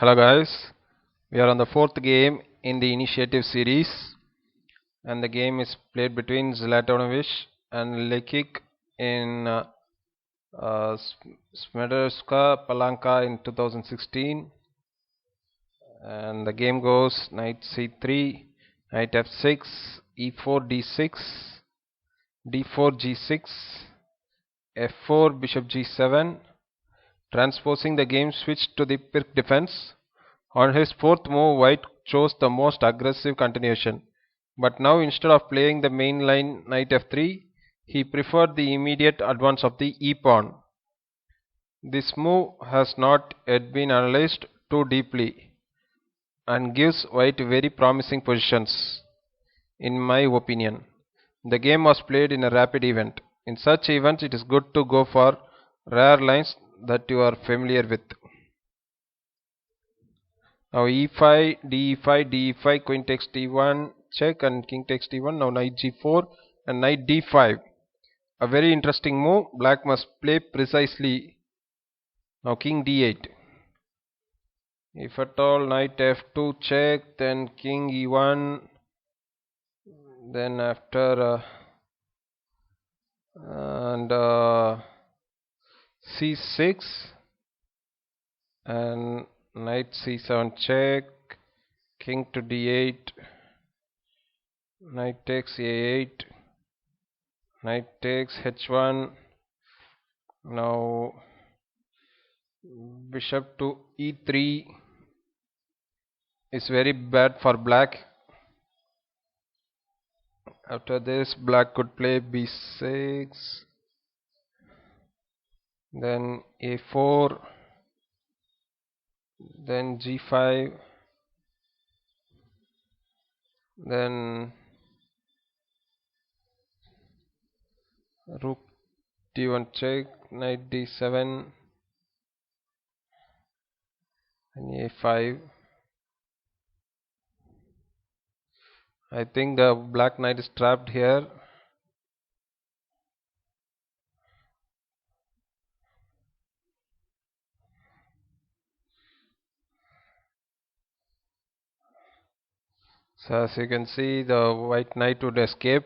Hello guys, we are on the fourth game in the initiative series, and the game is played between Zlatanovic and Lekic in Smederevska Palanka in 2016. And the game goes knight c3, knight f6, e4 d6, d4 g6, f4 bishop g7. Transposing the game switch to the Pirc defense. On his fourth move, White chose the most aggressive continuation, but now instead of playing the main line knight f3, he preferred the immediate advance of the e-pawn. This move has not yet been analyzed too deeply and gives White very promising positions, in my opinion. The game was played in a rapid event. In such events, it is good to go for rare lines that you are familiar with. Now e5, d5, d5, queen takes d1, check, and king takes d1. Now knight g4 and knight d5. A very interesting move. Black must play precisely. Now king d8. If at all knight f2 check, then king e1. Then after and c6 and knight c7 check, king to d8, knight takes a8, knight takes h1. Now bishop to e3 is very bad for black. After this, black could play b6, then a4, then g5, then rook d1 check, knight d7, and a5. I think the black knight is trapped here. So as you can see, the white knight would escape.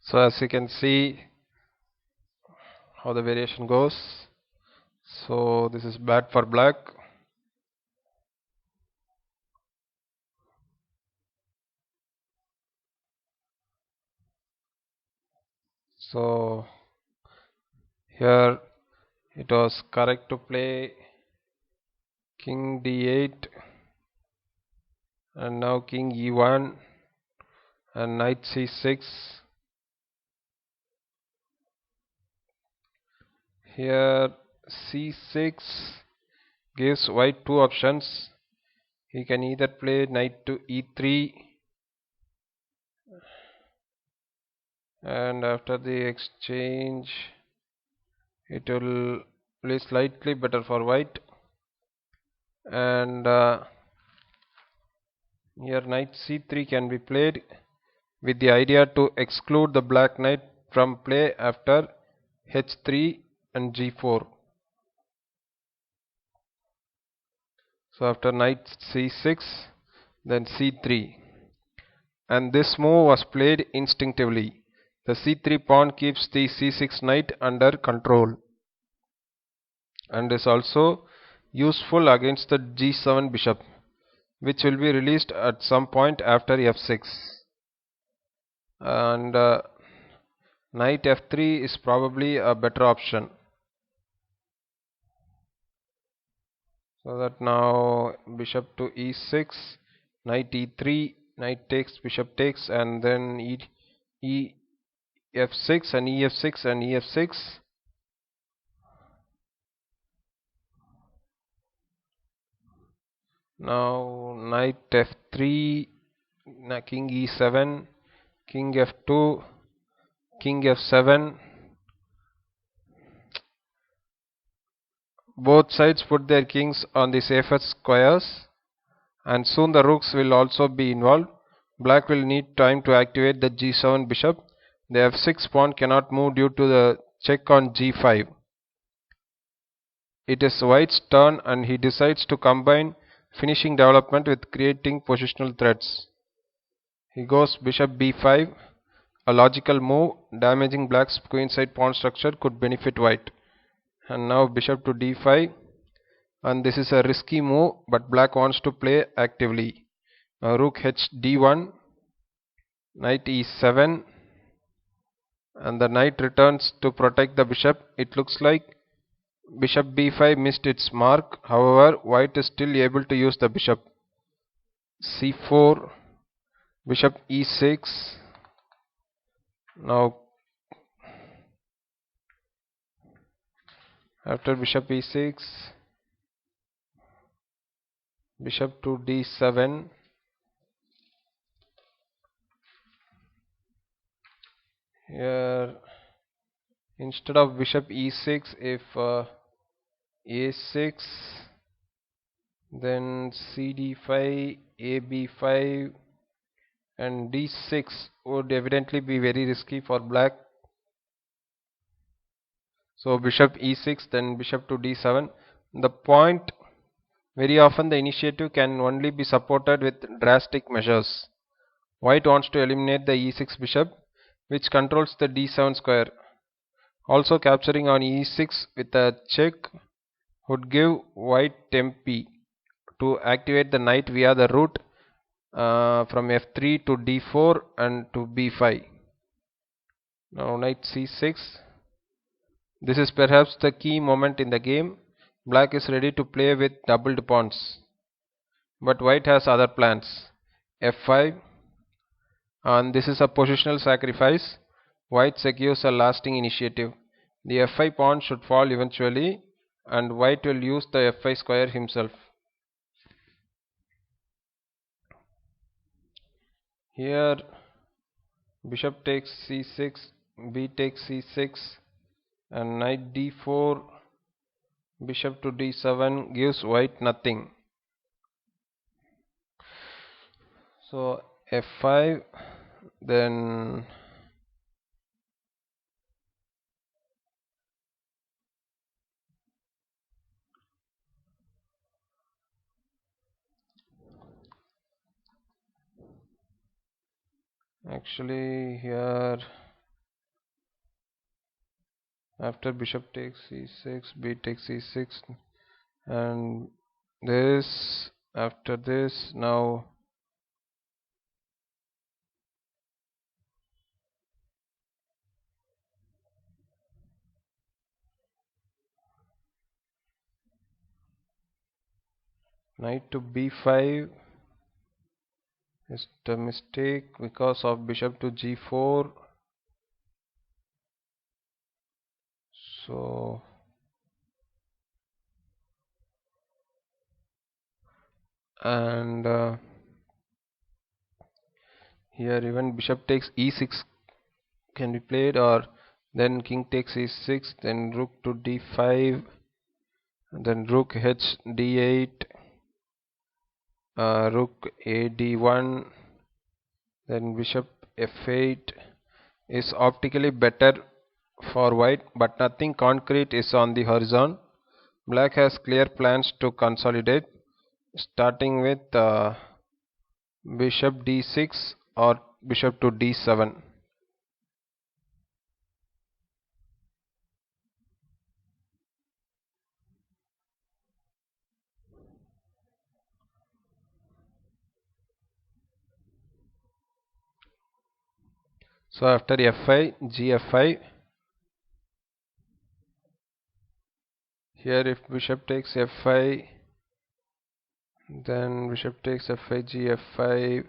So as you can see how the variation goes. So this is bad for black. So here it was correct to play king d8 and now king e1 and knight c6. Here c6 gives white two options. He can either play knight to e3, and after the exchange it will play slightly better for white, and here knight c3 can be played with the idea to exclude the black knight from play after h3 and g4. So after knight c6, then c3, and this move was played instinctively. The c3 pawn keeps the c6 knight under control and is also useful against the g7 bishop, which will be released at some point after f6. And knight f3 is probably a better option. So that now bishop to e6, knight e3, knight takes, bishop takes, and then e f6 and ef6 and ef6. Now knight f3, king e7, king f2, king f7. Both sides put their kings on the safest squares, and soon the rooks will also be involved. Black will need time to activate the g7 bishop. The f6 pawn cannot move due to the check on g5. It is white's turn, and he decides to combine finishing development with creating positional threats. He goes bishop b5, a logical move. Damaging black's queenside pawn structure could benefit white. And now bishop to d5, and this is a risky move, but black wants to play actively. Rook h d1, knight e7, and the knight returns to protect the bishop. It looks like bishop b5 missed its mark. However, white is still able to use the bishop. c4, bishop e6. Now after bishop e6, bishop to d7. Here, instead of bishop e6, if a6, then cd5, ab5, and d6 would evidently be very risky for black. So bishop e6, then bishop to d7. The point, very often the initiative can only be supported with drastic measures. White wants to eliminate the e6 bishop, which controls the d7 square. Also, capturing on e6 with a check would give white tempi to activate the knight via the route from f3 to d4 and to b5. Now knight c6. This is perhaps the key moment in the game. Black is ready to play with doubled pawns, but white has other plans. f5, and this is a positional sacrifice. White secures a lasting initiative. The f5 pawn should fall eventually, and white will use the f5 square himself. Here bishop takes c6, b takes c6, and knight d4, bishop to d7 gives white nothing. So f5, then actually here after bishop takes c6, b takes c6, and this, after this, now knight to b5 is the mistake because of bishop to g4. So and here even bishop takes e6 can be played, or then king takes e6, then rook to d5, then rook h d8, rook a d1, then bishop f8 is optically better for white, but nothing concrete is on the horizon. Black has clear plans to consolidate, starting with bishop d6 or bishop to d7. So after f5, gf5. Here if bishop takes f5, Then bishop takes f5, g5.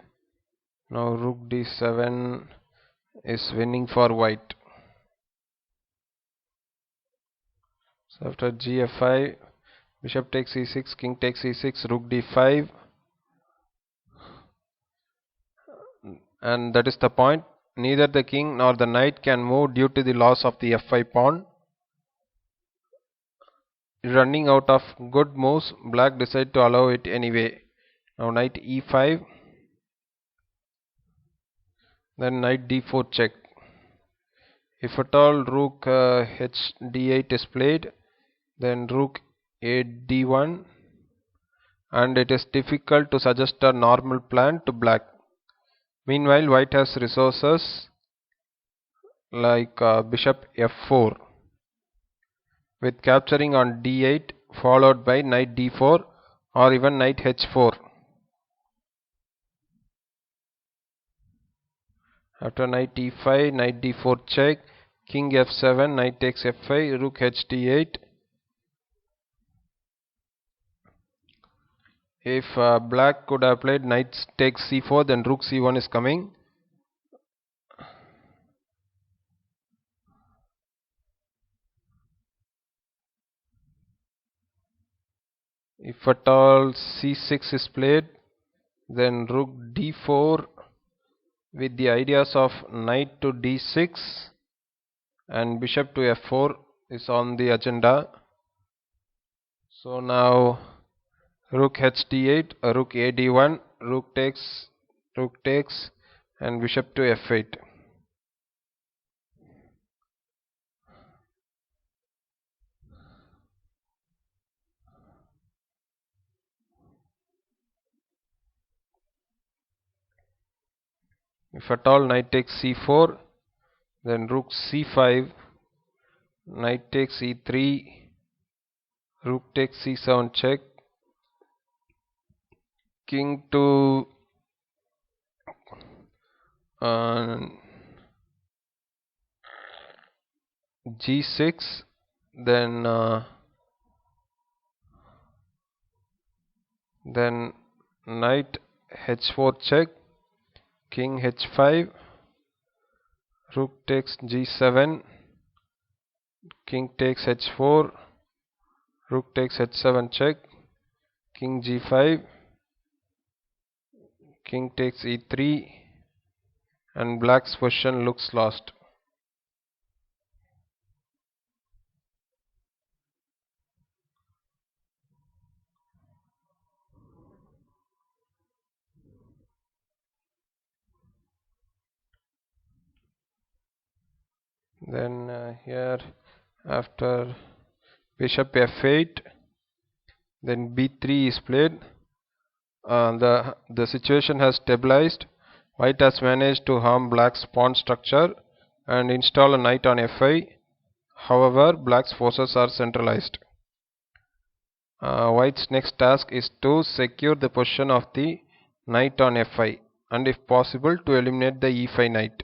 Now rook d7 is winning for white. So after gf5, bishop takes e6, king takes e6, rook d5, and that is the point. Neither the king nor the knight can move due to the loss of the f5 pawn. Running out of good moves, black decide to allow it anyway. Now knight e5, then knight d4 check. If at all rook h d8 is played, then rook a d1, and it is difficult to suggest a normal plan to black. Meanwhile, white has resources like bishop f4 with capturing on d8 followed by knight d4 or even knight h4. After knight e5, knight d4 check, king f7, knight takes f5, rook h d8. If black could have played knight takes c4, then rook c1 is coming. If at all c6 is played, then rook d4 with the ideas of knight to d6 and bishop to f4 is on the agenda. So now rook h d8, rook a d1, rook takes, and bishop to f8. If at all knight takes c4, then rook c5, knight takes e3, rook takes c7 check, king to g6, then knight h4 check, king h5, rook takes g7, king takes h4, rook takes h7 check, king g5, king takes e3, and black's position looks lost. Then here after bishop f8, then b3 is played. The situation has stabilized. White has managed to harm black's pawn structure and install a knight on f5. However, black's forces are centralized. White's next task is to secure the position of the knight on f5 and if possible to eliminate the e5 knight.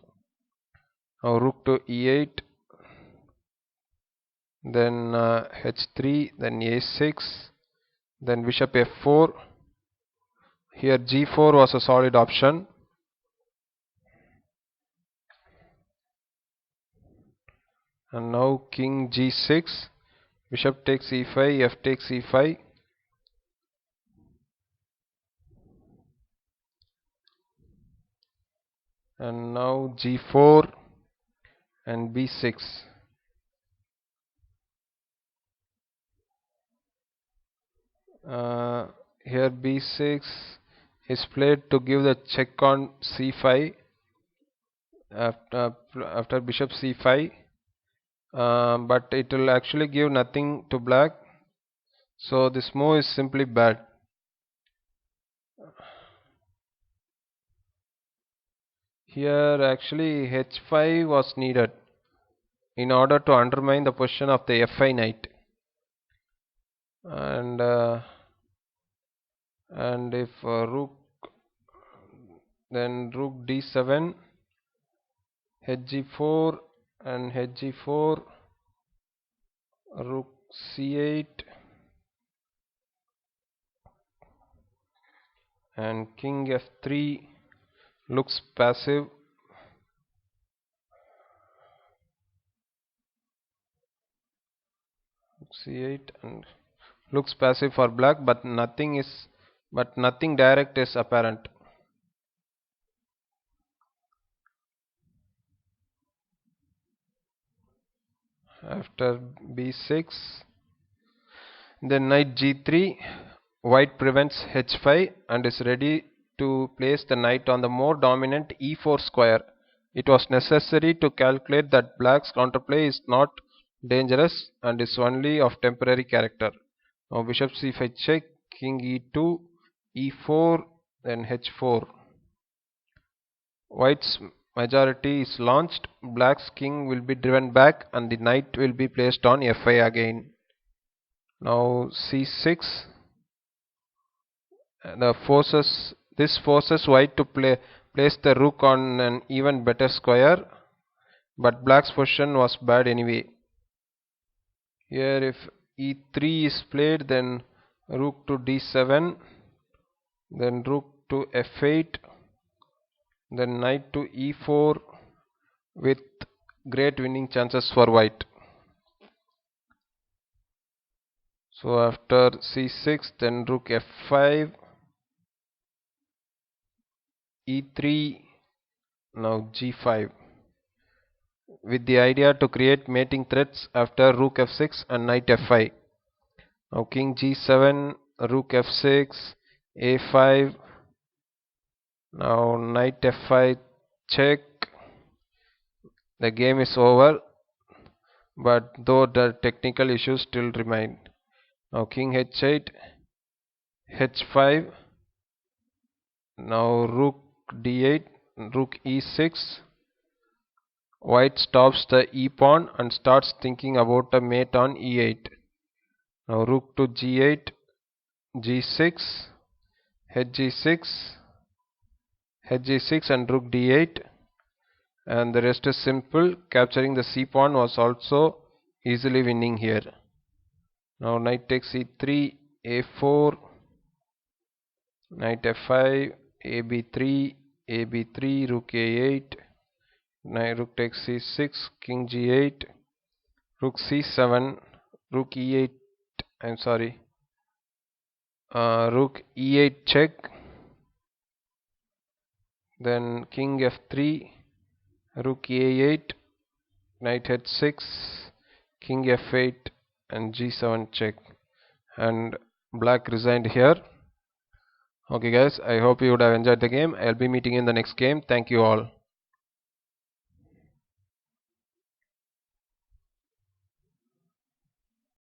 Now rook to e8, then h3, then a6, then bishop f4. Here g4 was a solid option. And now king g6, bishop takes e5, f takes e5. And now g4 and b6. Here b6 is played to give the check on c5 after bishop c5, but it will actually give nothing to black, so this move is simply bad. Here actually h5 was needed in order to undermine the position of the f5 knight, and if rook, then rook d7, hg4 and hg4, rook c8, and king f3 looks passive. c8 and looks passive for black, but nothing direct is apparent. After b6, then knight g3, white prevents h5 and is ready to place the knight on the more dominant e4 square. It was necessary to calculate that black's counterplay is not dangerous and is only of temporary character. Now bishop c5 check, king e2, e4, then h4. White's majority is launched, black's king will be driven back and the knight will be placed on f5 again. Now c6, this forces white to place the rook on an even better square, but black's position was bad anyway. Here if e3 is played, then rook to d7, then rook to f8, then knight to e4 with great winning chances for white. So after c6, then rook f5, e3, now g5, with the idea to create mating threats after rook f6 and knight f5. Now king g7, rook f6, a5, now knight f5 check. The game is over, but though the technical issues still remain. Now king h8, h5, now rook d8, rook e6. White stops the e pawn and starts thinking about a mate on e8. Now rook to g8, g6, hg6, hg6 and rook d8, and the rest is simple. Capturing the c pawn was also easily winning here. Now knight takes e3, a4, knight f5, ab3, ab3, rook a8, rook takes c6, king g8, rook c7, rook e8, rook e8 check, then king f3, rook a8, knight h6, king f8 and g7 check, and black resigned here. Okay guys, I hope you would have enjoyed the game. I'll be meeting in the next game. Thank you all.